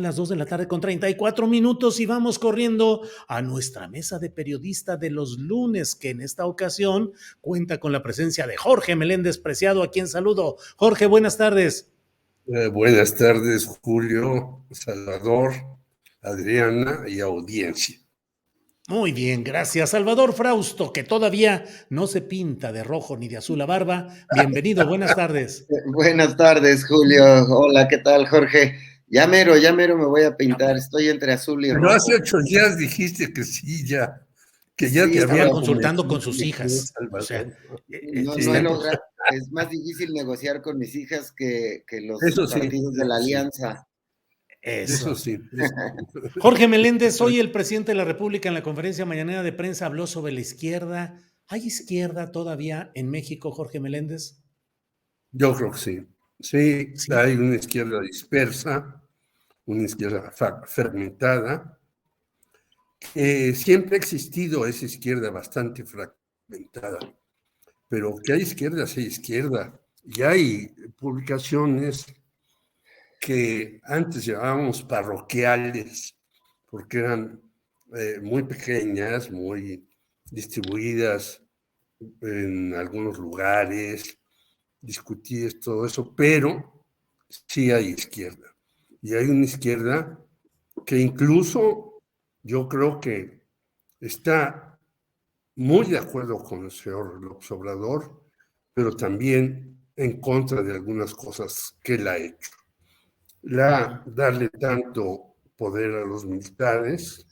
Las 2 de la tarde con 34 minutos y vamos corriendo a nuestra mesa de periodista de los lunes, que en esta ocasión cuenta con la presencia de Jorge Meléndez Preciado, a quien saludo. Jorge, buenas tardes. Buenas tardes, Julio, Salvador, Adriana y audiencia. Muy bien, gracias. Salvador Frausto, que todavía no se pinta de rojo ni de azul la barba. Bienvenido, buenas tardes. Buenas tardes, Julio. Hola, ¿qué tal, Jorge? Ya mero me voy a pintar. Estoy entre azul y rojo. Pero hace 8 días dijiste que sí, ya, que ya Sí, te habían consultando con sus hijas. Salvador. O sea, no he logrado. Es más difícil negociar con mis hijas que los partidos de la alianza. Eso sí. Jorge Meléndez, hoy el presidente de la República en la conferencia mañanera de prensa habló sobre la izquierda. ¿Hay izquierda todavía en México, Jorge Meléndez? Yo creo que sí. Sí, hay una izquierda dispersa, una izquierda fragmentada. Siempre ha existido esa izquierda bastante fragmentada, pero que hay izquierda. Y hay publicaciones que antes llamábamos parroquiales, porque eran muy pequeñas, muy distribuidas en algunos lugares, discutidas, todo eso, pero sí hay izquierda. Y hay una izquierda que incluso yo creo que está muy de acuerdo con el señor López Obrador, pero también en contra de algunas cosas que él ha hecho. Darle tanto poder a los militares,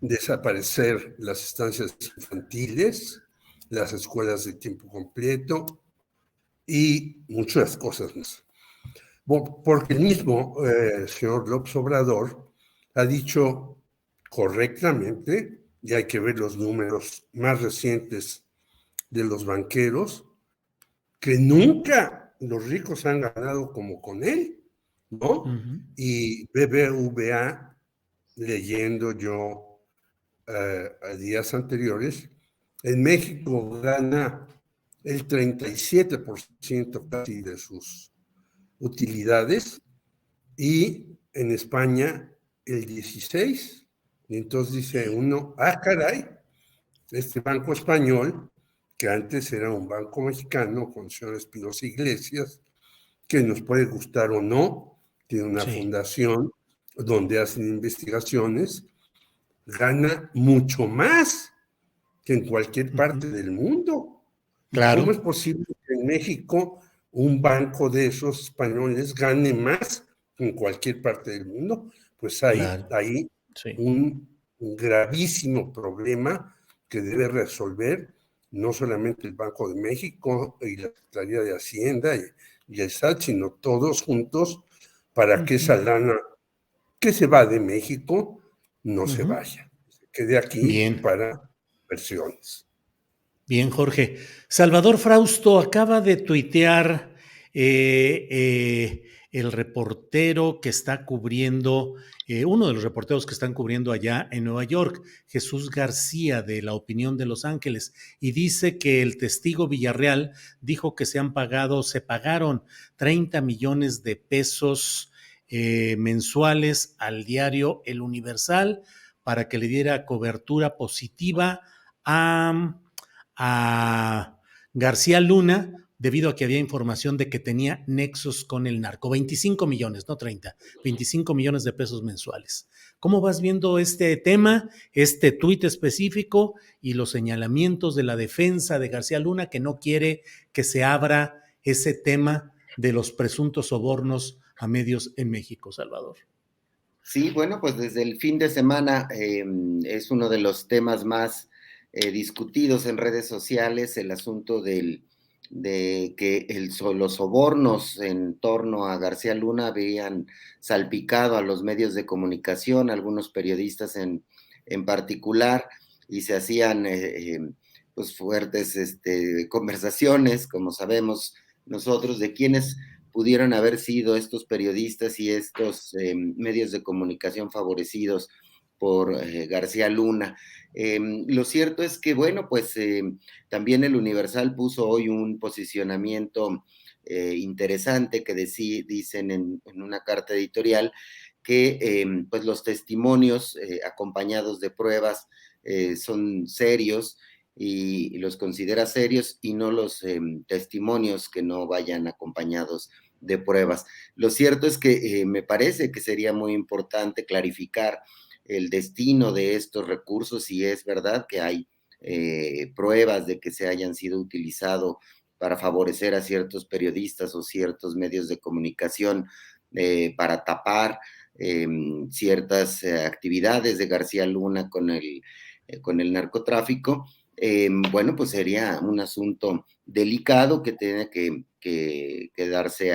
desaparecer las estancias infantiles, las escuelas de tiempo completo y muchas cosas más. Porque el mismo señor López Obrador ha dicho correctamente, y hay que ver los números más recientes de los banqueros, que nunca los ricos han ganado como con él, ¿no? Y BBVA, leyendo yo a días anteriores, en México gana el 37% casi de sus utilidades y en España el 16%. Y entonces dice uno, caray, este banco español, que antes era un banco mexicano con el señor Espinosa Iglesias, que nos puede gustar o no, tiene una fundación donde hacen investigaciones, gana mucho más que en cualquier parte del mundo. Claro. ¿Cómo es posible que en México un banco de esos españoles gane más que en cualquier parte del mundo? Pues hay un gravísimo problema que debe resolver no solamente el Banco de México y la Secretaría de Hacienda y el SAT, sino todos juntos para que esa lana que se va de México no se vaya, se quede aquí para inversiones. Bien, Jorge. Salvador Frausto acaba de tuitear el reportero que está cubriendo, uno de los reporteros que están cubriendo allá en Nueva York, Jesús García, de La Opinión de Los Ángeles, y dice que el testigo Villarreal dijo que se pagaron 30 millones de pesos mensuales al diario El Universal para que le diera cobertura positiva a García Luna debido a que había información de que tenía nexos con el narco. 25 millones, no 30, 25 millones de pesos mensuales. ¿Cómo vas viendo este tema, este tuit específico y los señalamientos de la defensa de García Luna que no quiere que se abra ese tema de los presuntos sobornos a medios en México, Salvador? Sí, bueno, pues desde el fin de semana es uno de los temas más discutidos en redes sociales, el asunto de que los sobornos en torno a García Luna habían salpicado a los medios de comunicación, algunos periodistas en particular, y se hacían pues fuertes conversaciones, como sabemos nosotros, de quiénes pudieron haber sido estos periodistas y estos medios de comunicación favorecidos por García Luna. Lo cierto es que, bueno, pues también el Universal puso hoy un posicionamiento interesante que dicen en una carta editorial que pues los testimonios acompañados de pruebas son serios y los considera serios, y no los testimonios que no vayan acompañados de pruebas. Lo cierto es que me parece que sería muy importante clarificar el destino de estos recursos, si es verdad que hay pruebas de que se hayan sido utilizados para favorecer a ciertos periodistas o ciertos medios de comunicación para tapar ciertas actividades de García Luna con el narcotráfico. Bueno, pues sería un asunto delicado que tiene que darse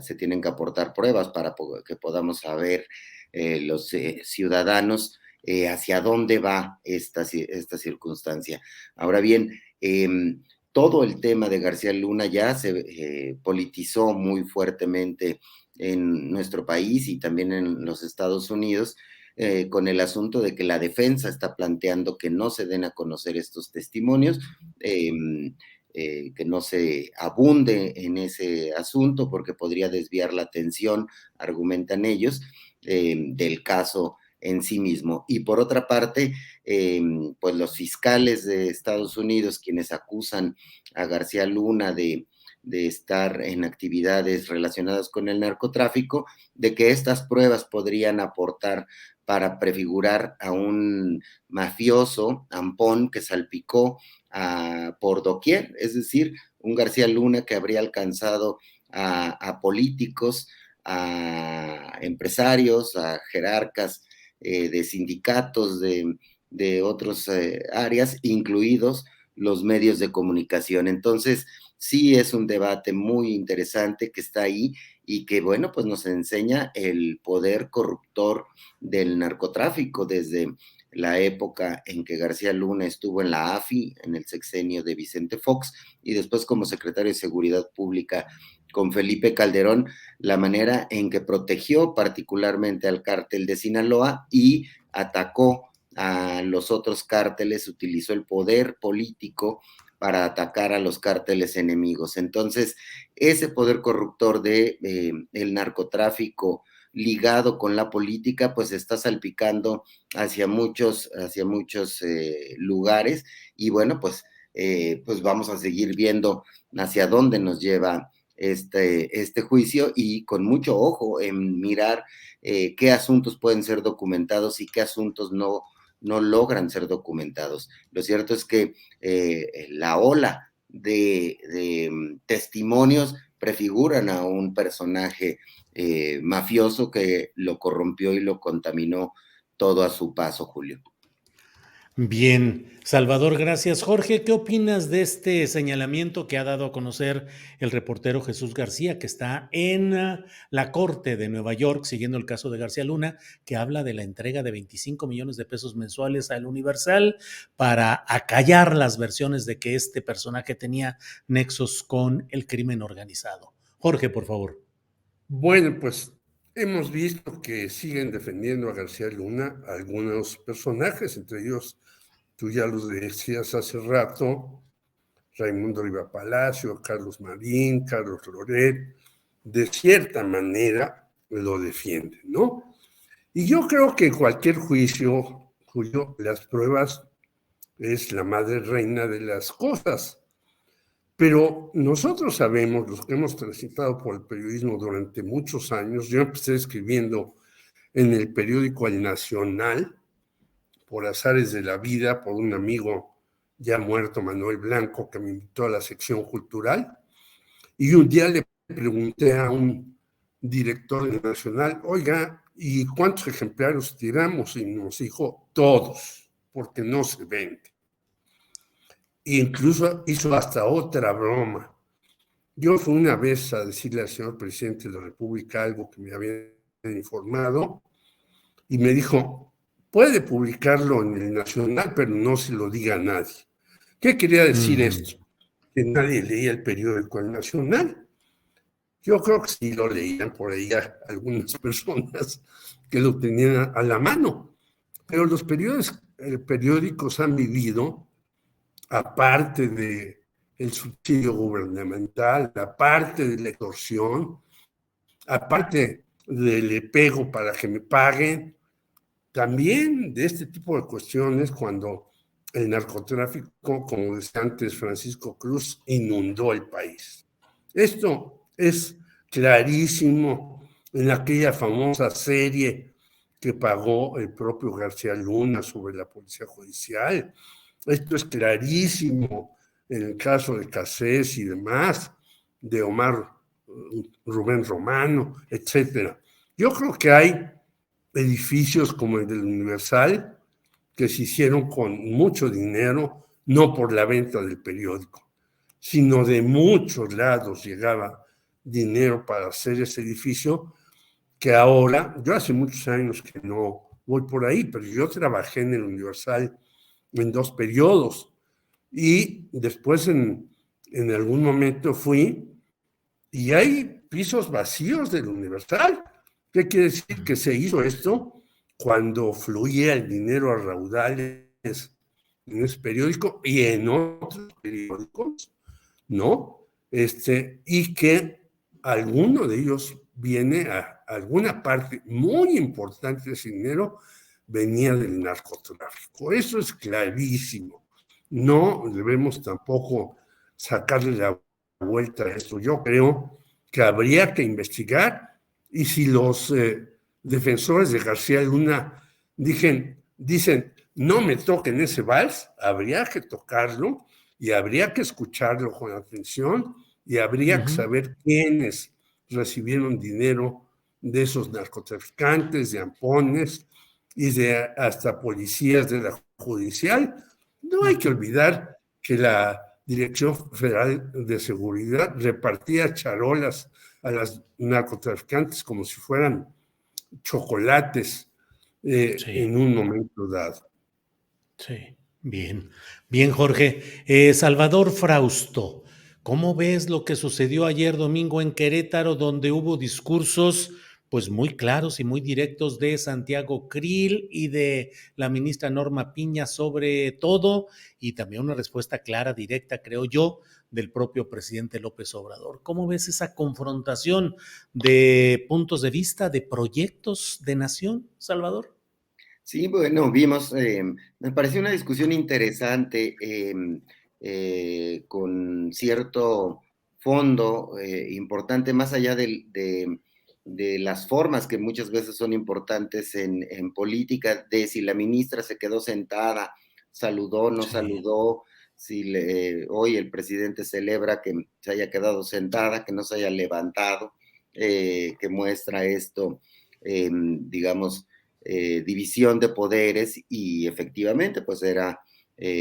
se tienen que aportar pruebas para que podamos saber los ciudadanos hacia dónde va esta circunstancia. Ahora bien, todo el tema de García Luna ya se politizó muy fuertemente en nuestro país y también en los Estados Unidos, con el asunto de que la defensa está planteando que no se den a conocer estos testimonios, que no se abunde en ese asunto porque podría desviar la atención, argumentan ellos, del caso en sí mismo. Y por otra parte, pues los fiscales de Estados Unidos, quienes acusan a García Luna de estar en actividades relacionadas con el narcotráfico, de que estas pruebas podrían aportar para prefigurar a un mafioso, ampón, que salpicó por doquier, es decir, un García Luna que habría alcanzado a políticos, a empresarios, a jerarcas de sindicatos, de otras áreas, incluidos los medios de comunicación. Entonces, sí es un debate muy interesante que está ahí y que, bueno, pues nos enseña el poder corruptor del narcotráfico desde la época en que García Luna estuvo en la AFI, en el sexenio de Vicente Fox, y después como secretario de Seguridad Pública con Felipe Calderón, la manera en que protegió particularmente al cártel de Sinaloa y atacó a los otros cárteles, utilizó el poder político para atacar a los cárteles enemigos. Entonces, ese poder corruptor el narcotráfico ligado con la política, pues está salpicando hacia muchos lugares, y bueno, pues vamos a seguir viendo hacia dónde nos lleva este juicio, y con mucho ojo en mirar qué asuntos pueden ser documentados y qué asuntos no logran ser documentados. Lo cierto es que la ola de testimonios prefiguran a un personaje mafioso que lo corrompió y lo contaminó todo a su paso, Julio. Bien, Salvador, gracias. Jorge, ¿qué opinas de este señalamiento que ha dado a conocer el reportero Jesús García, que está en la Corte de Nueva York siguiendo el caso de García Luna, que habla de la entrega de 25 millones de pesos mensuales al Universal para acallar las versiones de que este personaje tenía nexos con el crimen organizado? Jorge, por favor. Bueno, pues hemos visto que siguen defendiendo a García Luna algunos personajes, entre ellos, tú ya los decías hace rato, Raimundo Riva Palacio, Carlos Marín, Carlos Loret, de cierta manera lo defienden, ¿no? Y yo creo que en cualquier juicio, Julio, las pruebas es la madre reina de las cosas. Pero nosotros sabemos, los que hemos transitado por el periodismo durante muchos años, yo empecé escribiendo en el periódico El Nacional, por azares de la vida, por un amigo ya muerto, Manuel Blanco, que me invitó a la sección cultural, y un día le pregunté a un director del Nacional, oiga, ¿y cuántos ejemplares tiramos? Y nos dijo, todos, porque no se vende. E incluso hizo hasta otra broma. Yo fui una vez a decirle al señor presidente de la República algo que me habían informado y me dijo, puede publicarlo en el Nacional, pero no se lo diga a nadie. ¿Qué quería decir esto? Que nadie leía el periódico El Nacional. Yo creo que sí lo leían por ahí algunas personas que lo tenían a la mano, pero los periódicos han vivido, aparte de el subsidio gubernamental, aparte de la extorsión, aparte le pego para que me paguen, también de este tipo de cuestiones cuando el narcotráfico, como decía antes Francisco Cruz, inundó el país. Esto es clarísimo en aquella famosa serie que pagó el propio García Luna sobre la policía judicial. Esto es clarísimo en el caso de Cassés y demás, de Omar Rubén Romano, etcétera. Yo creo que hay edificios como el del Universal que se hicieron con mucho dinero, no por la venta del periódico, sino de muchos lados llegaba dinero para hacer ese edificio, que ahora, yo hace muchos años que no voy por ahí, pero yo trabajé en el Universal en 2 periodos y después en algún momento fui y hay pisos vacíos del Universal. ¿Qué quiere decir? Que se hizo esto cuando fluía el dinero a raudales en ese periódico y en otros periódicos, ¿no? Y que alguno de ellos viene a alguna parte muy importante de ese dinero venía del narcotráfico. Eso es clarísimo. No debemos tampoco sacarle la vuelta a esto. Yo creo que habría que investigar y si los defensores de García Luna dicen, no me toquen ese vals, habría que tocarlo y habría que escucharlo con atención y habría que saber quiénes recibieron dinero de esos narcotraficantes, de ampones y de hasta policías de la judicial. No hay que olvidar que la Dirección Federal de Seguridad repartía charolas a los narcotraficantes como si fueran chocolates en un momento dado. Sí, bien, bien, Jorge. Salvador Frausto, ¿cómo ves lo que sucedió ayer domingo en Querétaro, donde hubo discursos pues muy claros y muy directos de Santiago Krill y de la ministra Norma Piña sobre todo, y también una respuesta clara, directa, creo yo, del propio presidente López Obrador? ¿Cómo ves esa confrontación de puntos de vista, de proyectos de nación, Salvador? Sí, bueno, vimos, me pareció una discusión interesante, con cierto fondo importante, más allá de las formas que muchas veces son importantes en política, de si la ministra se quedó sentada, saludó, no saludó, si hoy el presidente celebra que se haya quedado sentada, que no se haya levantado, que muestra esto, digamos, división de poderes y efectivamente pues era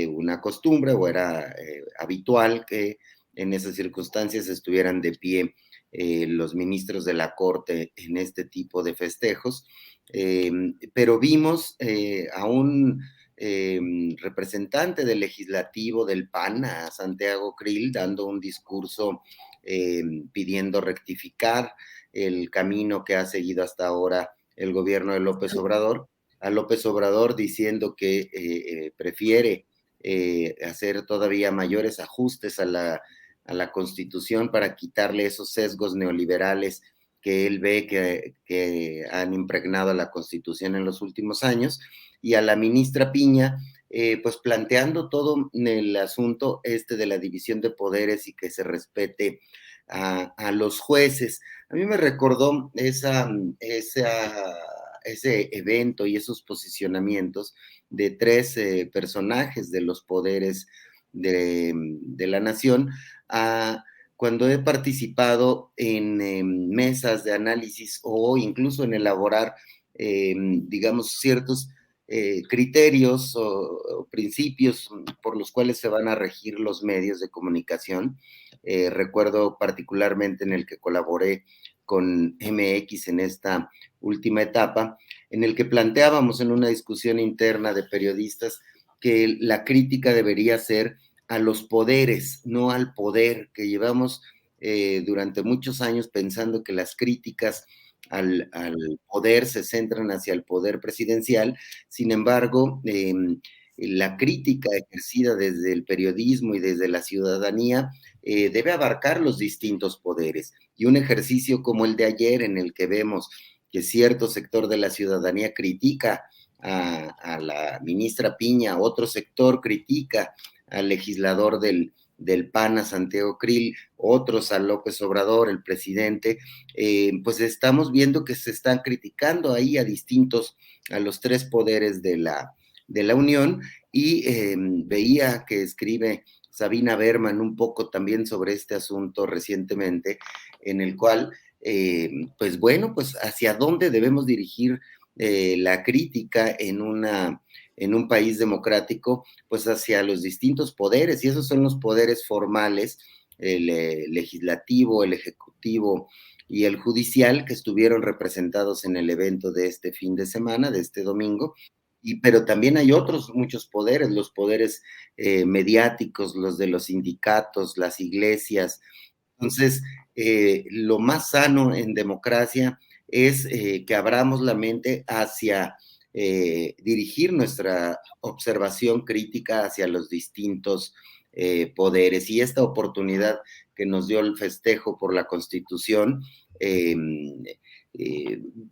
una costumbre o era habitual que en esas circunstancias estuvieran de pie los ministros de la Corte en este tipo de festejos, pero vimos a un representante del legislativo del PAN, a Santiago Krill, dando un discurso pidiendo rectificar el camino que ha seguido hasta ahora el gobierno de López Obrador, a López Obrador diciendo que prefiere hacer todavía mayores ajustes a la Constitución para quitarle esos sesgos neoliberales que él ve que han impregnado a la Constitución en los últimos años, y a la ministra Piña, pues planteando todo el asunto de la división de poderes y que se respete a los jueces. A mí me recordó ese evento y esos posicionamientos de 3 personajes de los poderes de la nación, cuando he participado en mesas de análisis o incluso en elaborar, digamos, ciertos criterios o principios por los cuales se van a regir los medios de comunicación. Recuerdo particularmente en el que colaboré con MX en esta última etapa, en el que planteábamos en una discusión interna de periodistas que la crítica debería ser a los poderes, no al poder, que llevamos durante muchos años pensando que las críticas al poder se centran hacia el poder presidencial. Sin embargo, la crítica ejercida desde el periodismo y desde la ciudadanía debe abarcar los distintos poderes. Y un ejercicio como el de ayer, en el que vemos que cierto sector de la ciudadanía critica a la ministra Piña, otro sector critica al legislador del PAN, a Santiago Krill, otros a López Obrador, el presidente, pues estamos viendo que se están criticando ahí a los tres poderes de la Unión, y veía que escribe Sabina Berman un poco también sobre este asunto recientemente, en el cual, pues bueno, pues hacia dónde debemos dirigir la crítica en un país democrático, pues hacia los distintos poderes, y esos son los poderes formales, el legislativo, el ejecutivo y el judicial, que estuvieron representados en el evento de este fin de semana, de este domingo. Pero también hay otros muchos poderes, los poderes mediáticos, los de los sindicatos, las iglesias. Entonces, lo más sano en democracia es que abramos la mente hacia dirigir nuestra observación crítica hacia los distintos poderes. Y esta oportunidad que nos dio el festejo por la Constitución,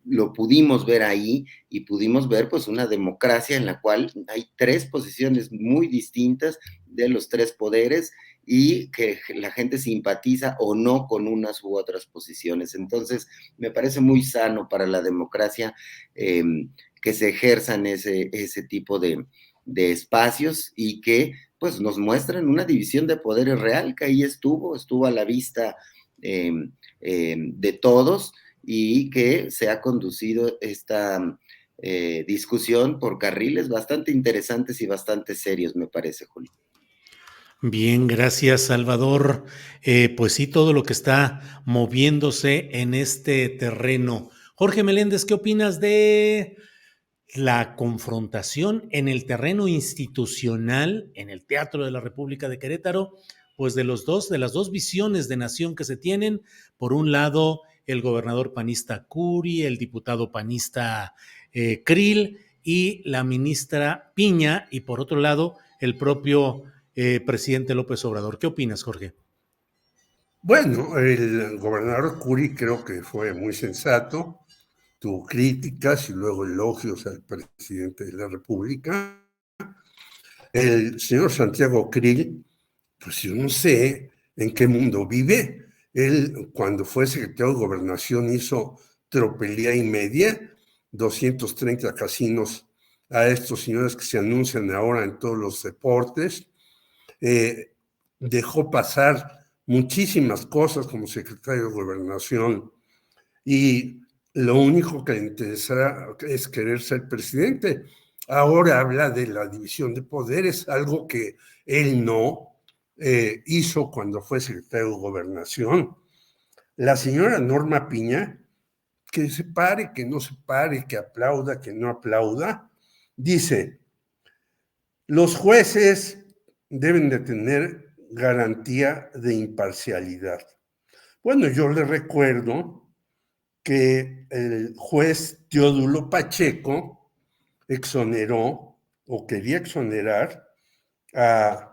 lo pudimos ver ahí, y pudimos ver pues una democracia en la cual hay tres posiciones muy distintas de los tres poderes, y que la gente simpatiza o no con unas u otras posiciones. Entonces, me parece muy sano para la democracia que se ejerzan ese tipo de espacios, y que pues nos muestran una división de poderes real, que ahí estuvo a la vista de todos, y que se ha conducido esta discusión por carriles bastante interesantes y bastante serios, me parece, Julio. Bien, gracias, Salvador. Pues sí, todo lo que está moviéndose en este terreno. Jorge Meléndez, ¿qué opinas de la confrontación en el terreno institucional, en el Teatro de la República de Querétaro? Pues de las dos visiones de nación que se tienen. Por un lado, el gobernador panista Curi, el diputado panista Krill y la ministra Piña, y por otro lado, el propio presidente López Obrador. ¿Qué opinas, Jorge? Bueno, el gobernador Curi creo que fue muy sensato, tuvo críticas y luego elogios al presidente de la República. El señor Santiago Krill, pues yo no sé en qué mundo vive. Él, cuando fue secretario de Gobernación, hizo tropelía y media, 230 casinos a estos señores que se anuncian ahora en todos los deportes. Dejó pasar muchísimas cosas como secretario de Gobernación, y lo único que le interesa es querer ser presidente. Ahora habla de la división de poderes, algo que él no hizo cuando fue secretario de Gobernación. La señora Norma Piña, que se pare, que no se pare, que aplauda, que no aplauda, dice: los jueces deben de tener garantía de imparcialidad. Bueno, yo le recuerdo que el juez Teodulo Pacheco exoneró o quería exonerar a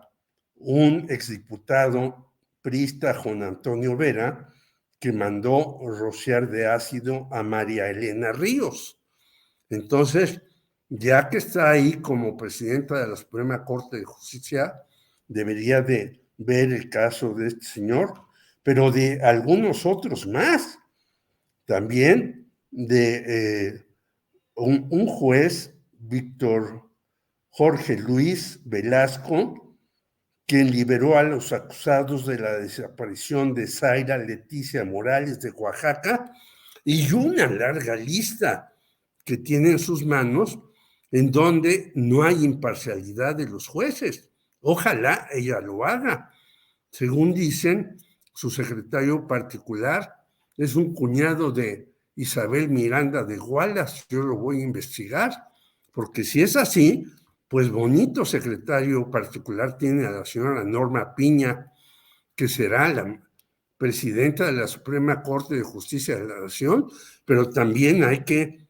un exdiputado priista, Juan Antonio Vera, que mandó rociar de ácido a María Elena Ríos. Entonces, ya que está ahí como presidenta de la Suprema Corte de Justicia, debería de ver el caso de este señor, pero de algunos otros más. También de un juez, Víctor Jorge Luis Velasco, quien liberó a los acusados de la desaparición de Zaira Leticia Morales de Oaxaca, y una larga lista que tiene en sus manos en donde no hay imparcialidad de los jueces. Ojalá ella lo haga. Según dicen, su secretario particular es un cuñado de Isabel Miranda de Wallace. Yo lo voy a investigar, porque si es así, pues bonito secretario particular tiene a la señora Norma Piña, que será la presidenta de la Suprema Corte de Justicia de la Nación, pero también hay que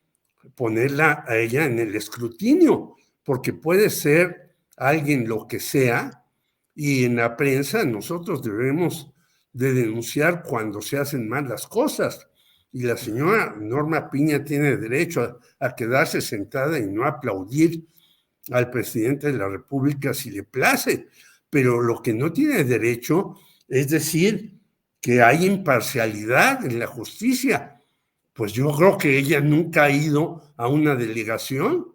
ponerla a ella en el escrutinio, porque puede ser alguien lo que sea, y en la prensa nosotros debemos de denunciar cuando se hacen mal las cosas. y la señora Norma Piña tiene derecho a quedarse sentada y no aplaudir al presidente de la República si le place, pero lo que no tiene derecho es decir que hay imparcialidad en la justicia. Pues yo creo que ella nunca ha ido a una delegación.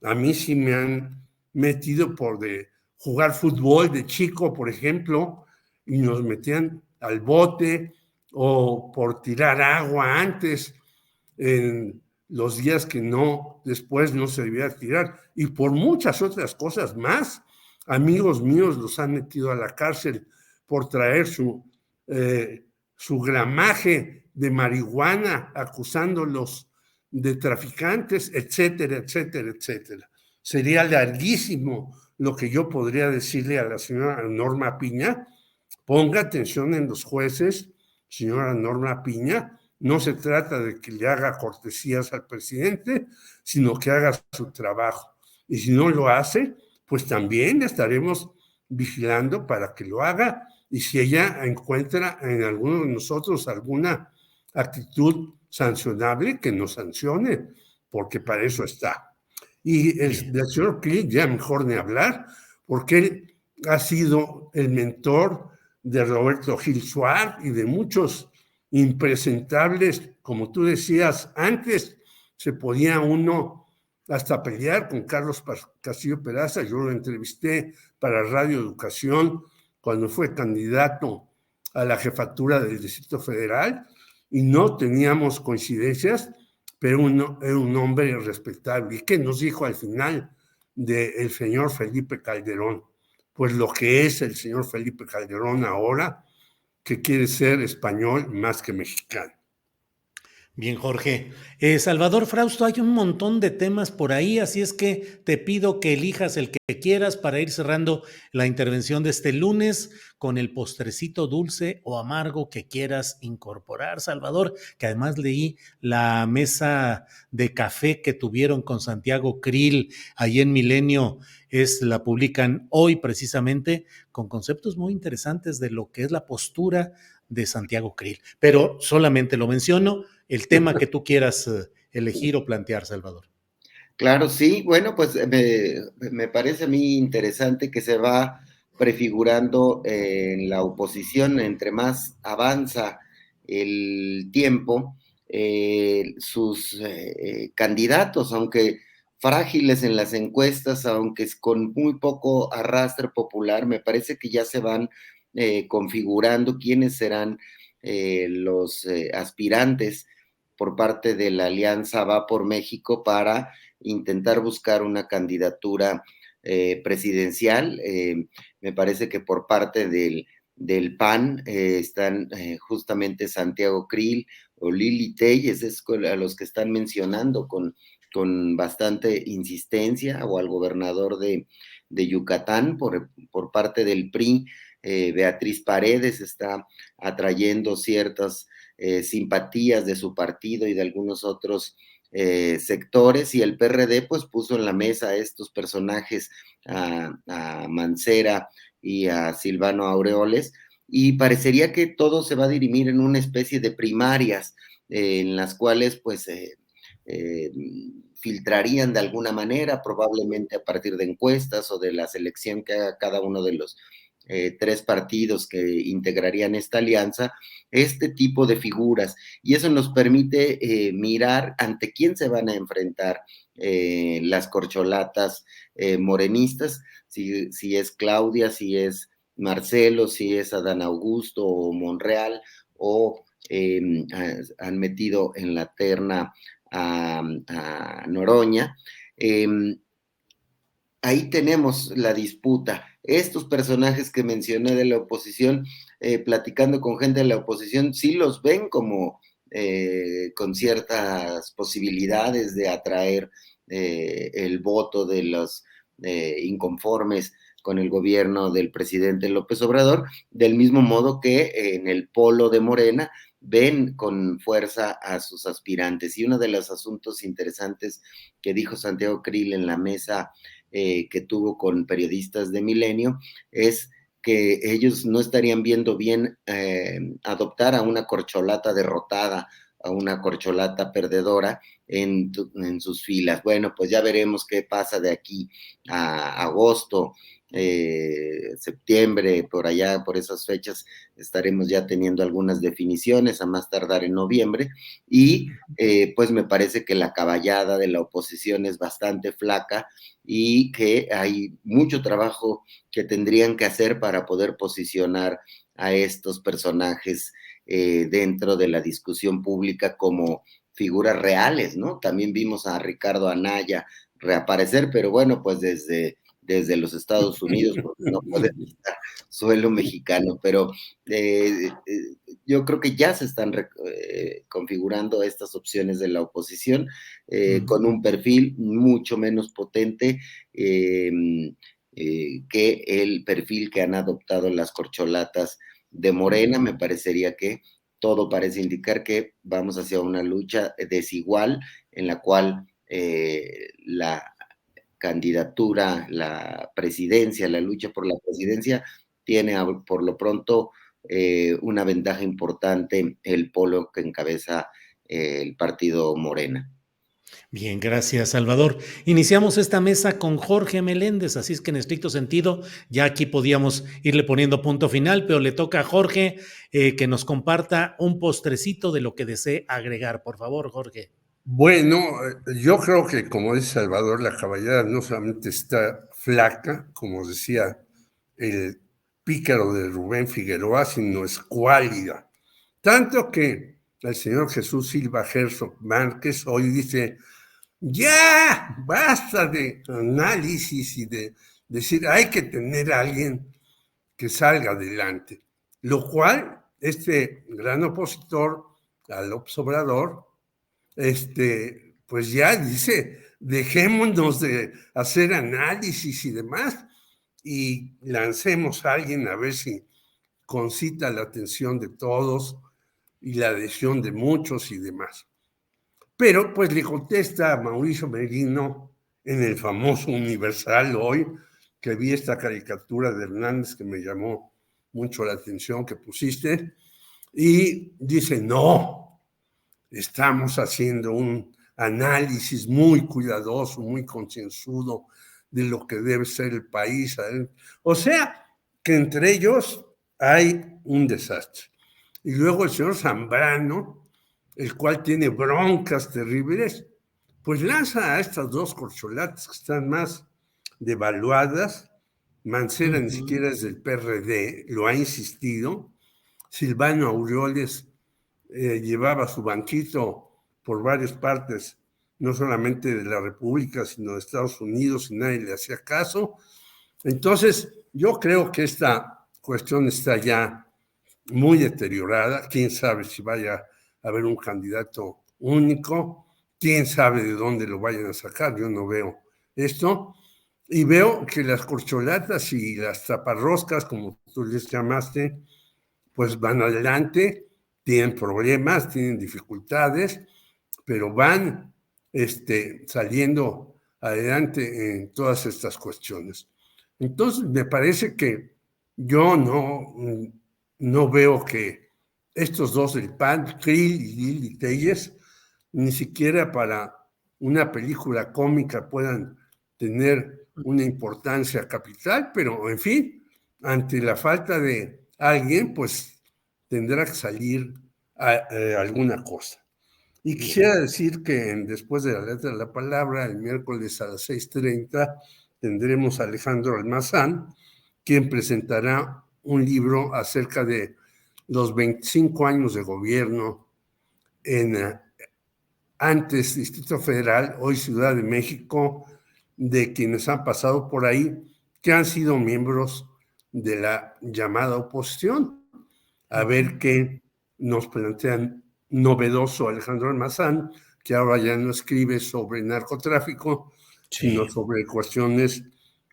A mí sí me han metido por de jugar fútbol de chico, por ejemplo, y nos metían al bote, o por tirar agua antes, en los días que no, después no se debía tirar, y por muchas otras cosas más. Amigos míos los han metido a la cárcel por traer su gramaje de marihuana, acusándolos de traficantes, etcétera, etcétera, etcétera. Sería larguísimo lo que yo podría decirle a la señora Norma Piña. Ponga atención en los jueces, señora Norma Piña. No se trata de que le haga cortesías al presidente, sino que haga su trabajo. Y si no lo hace, pues también estaremos vigilando para que lo haga. Y si ella encuentra en alguno de nosotros alguna actitud sancionable, que nos sancione, porque para eso está. Y el señor Krill, ya mejor ni hablar, porque él ha sido el mentor de Roberto Gil Suárez y de muchos impresentables, como tú decías, antes se podía uno hasta pelear con Carlos Castillo Peraza. Yo lo entrevisté para Radio Educación cuando fue candidato a la jefatura del Distrito Federal y no teníamos coincidencias, pero era un hombre respetable. ¿Y qué nos dijo al final del señor Felipe Calderón? Pues lo que es el señor Felipe Calderón ahora, que quiere ser español más que mexicano. Bien, Jorge. Salvador Frausto, hay un montón de temas por ahí, así es que te pido que elijas el que quieras para ir cerrando la intervención de este lunes con el postrecito dulce o amargo que quieras incorporar, Salvador, que además leí la mesa de café que tuvieron con Santiago Krill ahí en Milenio, la publican hoy precisamente con conceptos muy interesantes de lo que es la postura de Santiago Krill, pero solamente lo menciono. El tema que tú quieras elegir o plantear, Salvador. Claro, sí, bueno, pues me parece a mí interesante que se va prefigurando en la oposición, entre más avanza el tiempo, sus candidatos, aunque frágiles en las encuestas, aunque con muy poco arrastre popular, me parece que ya se van configurando quiénes serán los aspirantes por parte de la Alianza Va por México para intentar buscar una candidatura presidencial. Me parece que por parte del PAN están justamente Santiago Krill o Lili Telles, es a los que están mencionando con bastante insistencia, o al gobernador de Yucatán. Por parte del PRI, Beatriz Paredes está atrayendo ciertas simpatías de su partido y de algunos otros sectores, y el PRD pues puso en la mesa a estos personajes, a Mancera y a Silvano Aureoles, y parecería que todo se va a dirimir en una especie de primarias en las cuales pues filtrarían de alguna manera, probablemente a partir de encuestas o de la selección que haga cada uno de los tres partidos que integrarían esta alianza, este tipo de figuras, y eso nos permite mirar ante quién se van a enfrentar las corcholatas morenistas, si es Claudia, si es Marcelo, si es Adán Augusto o Monreal, o han metido en la terna a Noroña. Ahí tenemos la disputa. Estos personajes que mencioné de la oposición, platicando con gente de la oposición, sí los ven como con ciertas posibilidades de atraer el voto de los inconformes con el gobierno del presidente López Obrador, del mismo modo que en el polo de Morena ven con fuerza a sus aspirantes. Y uno de los asuntos interesantes que dijo Santiago Krill en la mesa que tuvo con periodistas de Milenio es que ellos no estarían viendo bien adoptar a una corcholata derrotada a una corcholata perdedora en sus filas. Bueno, pues ya veremos qué pasa de aquí a agosto, septiembre, por allá, por esas fechas, estaremos ya teniendo algunas definiciones, a más tardar en noviembre, y pues me parece que la caballada de la oposición es bastante flaca y que hay mucho trabajo que tendrían que hacer para poder posicionar a estos personajes dentro de la discusión pública como figuras reales, ¿no? También vimos a Ricardo Anaya reaparecer, pero bueno, pues desde los Estados Unidos, porque no puede pisar suelo mexicano, pero yo creo que ya se están configurando estas opciones de la oposición con un perfil mucho menos potente que el perfil que han adoptado las corcholatas de Morena. Me parecería que todo parece indicar que vamos hacia una lucha desigual en la cual la candidatura, la presidencia, la lucha por la presidencia tiene por lo pronto una ventaja importante el polo que encabeza el partido Morena. Bien, gracias, Salvador. Iniciamos esta mesa con Jorge Meléndez, así es que en estricto sentido ya aquí podíamos irle poniendo punto final, pero le toca a Jorge que nos comparta un postrecito de lo que desee agregar. Por favor, Jorge. Bueno, yo creo que, como dice Salvador, la caballada no solamente está flaca, como decía el pícaro de Rubén Figueroa, sino es cuálida. Tanto que el señor Jesús Silva Herzog Márquez hoy dice, ya, basta de análisis y de decir, hay que tener a alguien que salga adelante. Lo cual, este gran opositor al López Obrador, pues ya dice, dejémonos de hacer análisis y demás y lancemos a alguien a ver si concita la atención de todos y la adhesión de muchos y demás. Pero pues le contesta a Mauricio Merino en el famoso Universal hoy, que vi esta caricatura de Hernández que me llamó mucho la atención que pusiste, y dice, no, estamos haciendo un análisis muy cuidadoso, muy concienzudo de lo que debe ser el país. O sea, que entre ellos hay un desastre. Y luego el señor Zambrano, el cual tiene broncas terribles, pues lanza a estas dos corcholatas que están más devaluadas. Mancera ni siquiera es del PRD, lo ha insistido. Silvano Aureoles llevaba su banquito por varias partes, no solamente de la República, sino de Estados Unidos, y nadie le hacía caso. Entonces, yo creo que esta cuestión está ya muy deteriorada. Quién sabe si vaya a haber un candidato único, quién sabe de dónde lo vayan a sacar. Yo no veo esto. Y veo que las corcholatas y las taparroscas, como tú les llamaste, pues van adelante, tienen problemas, tienen dificultades, pero van saliendo adelante en todas estas cuestiones. Entonces, me parece que yo no veo que estos dos del PAN, Krill y Lili Telles, ni siquiera para una película cómica puedan tener una importancia capital, pero en fin, ante la falta de alguien, pues tendrá que salir alguna cosa. Y quisiera decir que después de la letra de la palabra, el miércoles a las 6:30, tendremos a Alejandro Almazán, quien presentará un libro acerca de los 25 años de gobierno en antes Distrito Federal, hoy Ciudad de México, de quienes han pasado por ahí, que han sido miembros de la llamada oposición. A ver qué nos plantean novedoso Alejandro Almazán, que ahora ya no escribe sobre narcotráfico, sino sobre cuestiones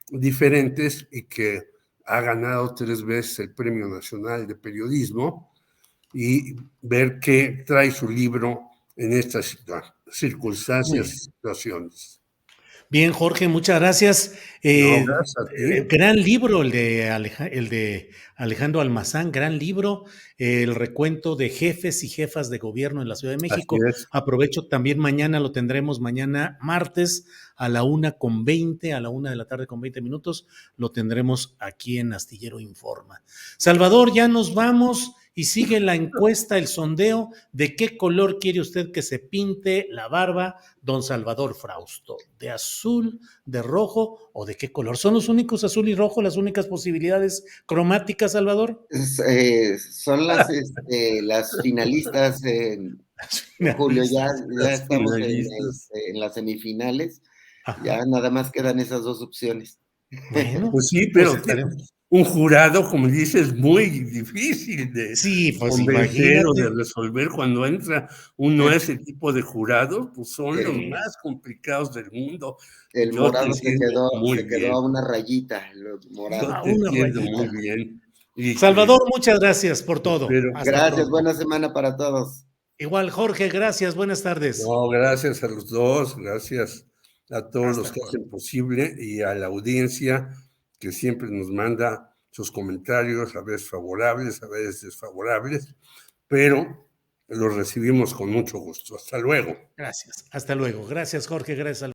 diferentes, y que ha ganado 3 veces el Premio Nacional de Periodismo, y ver qué trae su libro en estas circunstancias y situaciones. Bien, Jorge, muchas gracias. No, gracias a ti. Gran libro el de Alejandro Almazán, gran libro, el recuento de jefes y jefas de gobierno en la Ciudad de Así México. es. Aprovecho también mañana, lo tendremos mañana martes a la 1:20, a la 1:20 lo tendremos aquí en Astillero Informa. Salvador, ya nos vamos. Y sigue la encuesta, el sondeo de qué color quiere usted que se pinte la barba, don Salvador Frausto, de azul, de rojo o de qué color. ¿Son los únicos azul y rojo, las únicas posibilidades cromáticas, Salvador? Son las finalistas, Julio, ya Las estamos finalistas. en las semifinales, Ajá. ya nada más quedan esas dos opciones. Bueno, Pues sí, pues pero estaremos. un jurado, como dices, muy difícil de Sí, pues convencer o de imagínate. resolver. Cuando entra uno a ese tipo de jurados, pues son los Eh, más complicados del mundo. el Yo te morado entiendo muy se quedó bien. a una rayita, el Yo morado. A te una entiendo rayita. muy bien. Y que Salvador, muchas gracias por todo. espero. Hasta Gracias, pronto. buena semana para todos. Igual, Jorge, gracias. Buenas tardes. No, gracias a los dos, gracias a todos los Hasta que luego. hacen posible y a la audiencia que siempre nos manda sus comentarios, a veces favorables, a veces desfavorables, pero los recibimos con mucho gusto. Hasta luego. Gracias. Hasta luego. Gracias, Jorge. Gracias.